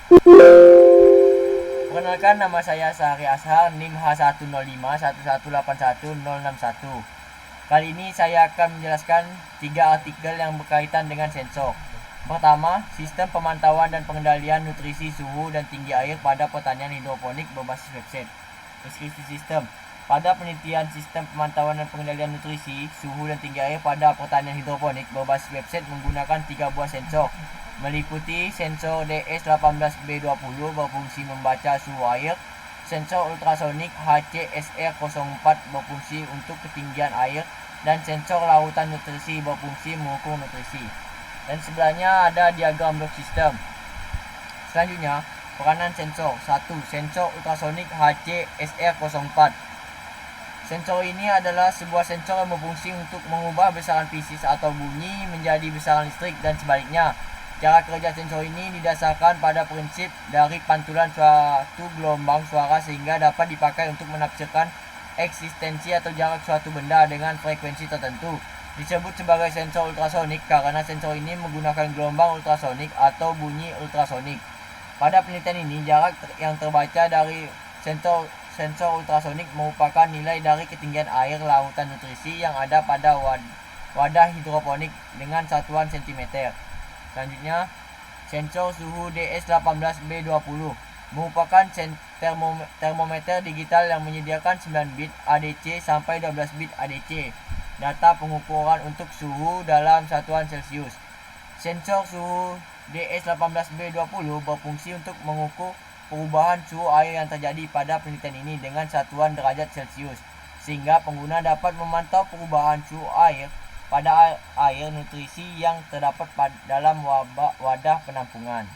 Perkenalkan, nama saya Sahri Ashar, NIM H10511810161. Kali ini saya akan menjelaskan 3 artikel yang berkaitan dengan sensor. Pertama, sistem pemantauan dan pengendalian nutrisi, suhu, dan tinggi air pada pertanian hidroponik berbasis website. Deskripsi sistem. Pada penelitian sistem pemantauan dan pengendalian nutrisi, suhu, dan tinggi air pada pertanian hidroponik berbasis website menggunakan 3 buah sensor, meliputi sensor DS18B20 berfungsi membaca suhu air, sensor ultrasonik HCSR04 berfungsi untuk ketinggian air, dan sensor lautan nutrisi berfungsi mengukur nutrisi. Dan sebelahnya ada diagram blok sistem. Selanjutnya, peranan sensor. 1. Sensor ultrasonik HCSR04. Sensor ini adalah sebuah sensor yang berfungsi untuk mengubah besaran fisik atau bunyi menjadi besaran listrik dan sebaliknya. Cara kerja sensor ini didasarkan pada prinsip dari pantulan suatu gelombang suara sehingga dapat dipakai untuk menafsirkan eksistensi atau jarak suatu benda dengan frekuensi tertentu. Disebut sebagai sensor ultrasonik karena sensor ini menggunakan gelombang ultrasonik atau bunyi ultrasonik. Pada penelitian ini, jarak yang terbaca dari sensor ultrasonik merupakan nilai dari ketinggian air lautan nutrisi yang ada pada wadah hidroponik dengan satuan cm. Selanjutnya, sensor suhu DS18B20 merupakan termometer digital yang menyediakan 9 bit ADC sampai 12 bit ADC, data pengukuran untuk suhu dalam satuan Celcius. Sensor suhu DS18B20 berfungsi untuk mengukur perubahan suhu air yang terjadi pada penelitian ini dengan satuan derajat Celcius, sehingga pengguna dapat memantau perubahan suhu air pada air nutrisi yang terdapat dalam wadah penampungan.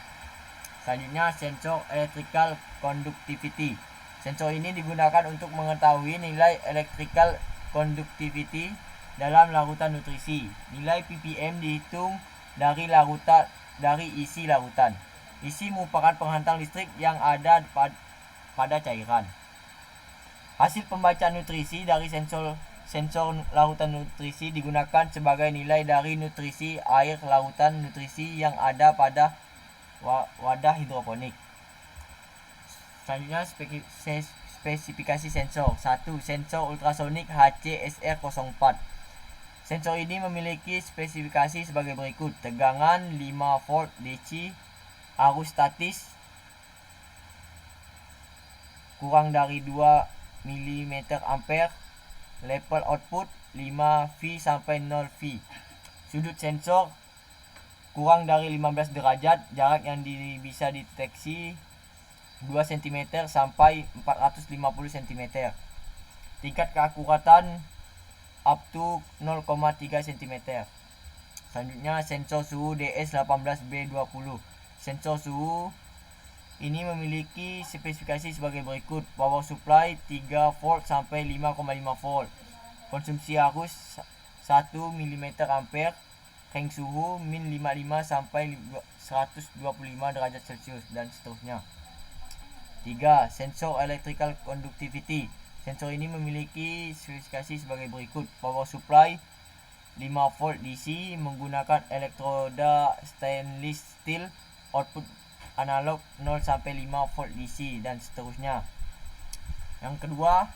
Selanjutnya, sensor electrical conductivity. Sensor ini digunakan untuk mengetahui nilai electrical conductivity dalam larutan nutrisi. Nilai ppm dihitung dari isi larutan. Isi merupakan penghantar listrik yang ada pada cairan. Hasil pembacaan nutrisi dari sensor larutan nutrisi digunakan sebagai nilai dari nutrisi air larutan nutrisi yang ada pada wadah hidroponik. Selanjutnya, spesifikasi sensor. 1. Sensor ultrasonik HCSR04. Sensor ini memiliki spesifikasi sebagai berikut: tegangan 5 volt DC, arus statis kurang dari 2 mm ampere, level output 5V sampai 0V. Sudut sensor kurang dari 15 derajat, jarak yang bisa dideteksi 2 cm sampai 450 cm. Tingkat keakuratan up to 0,3 cm. Selanjutnya, sensor suhu DS18B20. Sensor suhu ini memiliki spesifikasi sebagai berikut: power supply 3 volt sampai 5,5 volt, konsumsi arus 1 mm ampere, range suhu min 55 sampai 125 derajat Celcius, dan seterusnya. 3. Sensor electrical conductivity. Sensor ini memiliki spesifikasi sebagai berikut: power supply 5 volt DC menggunakan elektroda stainless steel, output analog 0 sampai 5 volt DC, dan seterusnya. Yang kedua,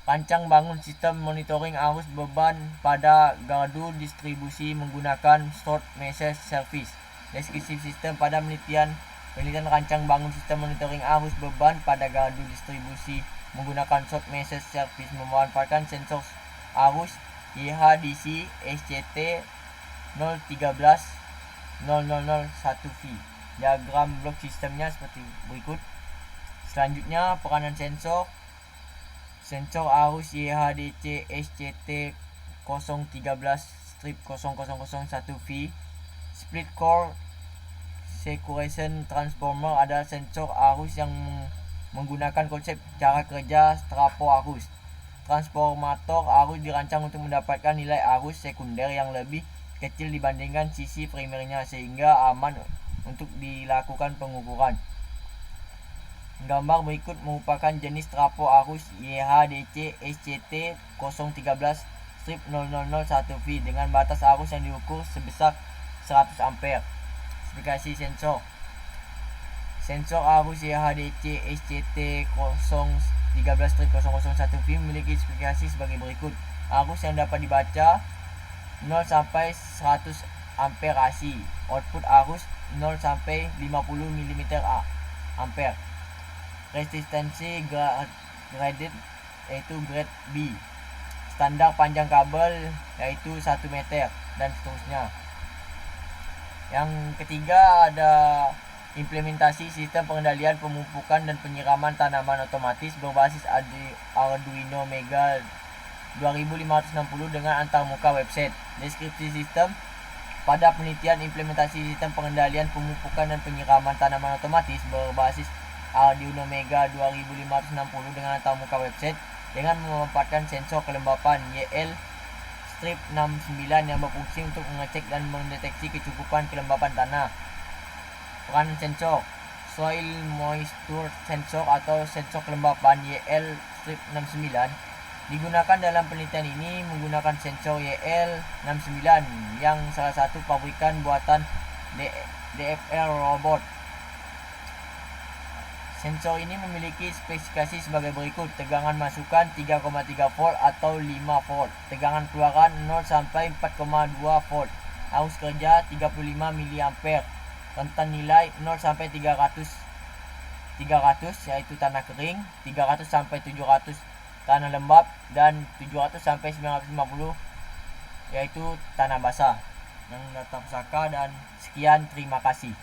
rancang bangun sistem monitoring arus beban pada gardu distribusi menggunakan short message service. Deskripsi sistem. Pada penelitian rancang bangun sistem monitoring arus beban pada gardu distribusi menggunakan short message service memanfaatkan sensor arus YHDC SCT 0130001V. Diagram blok sistemnya seperti berikut. Selanjutnya, peranan sensor arus YHDC SCT 013-0001V. Split core sequence transformer adalah sensor arus yang menggunakan konsep cara kerja trapo arus. Transformator arus dirancang untuk mendapatkan nilai arus sekunder yang lebih kecil dibandingkan sisi primernya sehingga aman untuk dilakukan pengukuran. Gambar berikut merupakan jenis trapo arus YHDC SCT 013-0001V dengan batas arus yang diukur sebesar 100 ampere. Spesifikasi sensor. Sensor arus YHDC SCT 013-001V memiliki spesifikasi sebagai berikut. Arus yang dapat dibaca 0 sampai 100 amperasi. Output arus 0 sampai 50 mm ampere. Resistensi graded yaitu grade B. Standar panjang kabel yaitu 1 meter dan seterusnya. Yang ketiga ada implementasi sistem pengendalian pemupukan dan penyiraman tanaman otomatis berbasis Arduino Mega 2560 dengan antarmuka website. Deskripsi sistem. Pada penelitian implementasi sistem pengendalian pemupukan dan penyiraman tanaman otomatis berbasis Arduino Mega 2560 dengan antarmuka website dengan memanfaatkan sensor kelembapan YL strip 69 yang berfungsi untuk mengecek dan mendeteksi kecukupan kelembapan tanah. Peranan sensor soil moisture sensor atau sensor kelembapan YL strip 69 digunakan dalam penelitian ini menggunakan sensor YL69 yang salah satu pabrikan buatan DFL Robot. Sensor ini memiliki spesifikasi sebagai berikut. Tegangan masukan 3,3 volt atau 5 volt. Tegangan keluaran 0 sampai 4,2 volt. Arus kerja 35 mA. Rentan nilai 0 sampai 300 yaitu tanah kering, 300 sampai 700 tanah lembab, dan 700 sampai 950 yaitu tanah basah. Yang data pusaka, dan sekian, terima kasih.